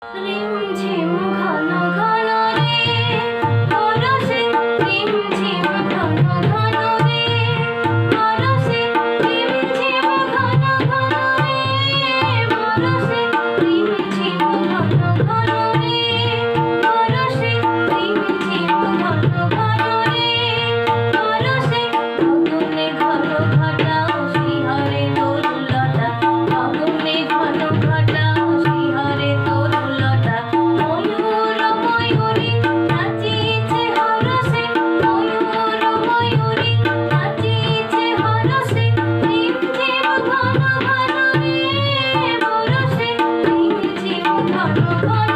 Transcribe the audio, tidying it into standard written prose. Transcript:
রিমঝিম ঘন ঘন রে বরষে, রিমঝিম ঘন ঘন রে বরষে, রিমঝিম ঘন ঘন রে বরষে, রিমঝিম ঘন ঘন রে বরষে, রিমঝিম ঘন ঘন রে বরষে, গগনে ঘন ঘটা শিহরে তরুলতা, গগনে ঘন ঘটা শিহরে তরুলতা, ময়ূর ময়ূরী নাচিছে হরষে, ময়ূর ময়ূরী নাচিছে হরষে, রিমঝিম ঘন ঘন রে বরষে, রিমঝিম ঘন ঘন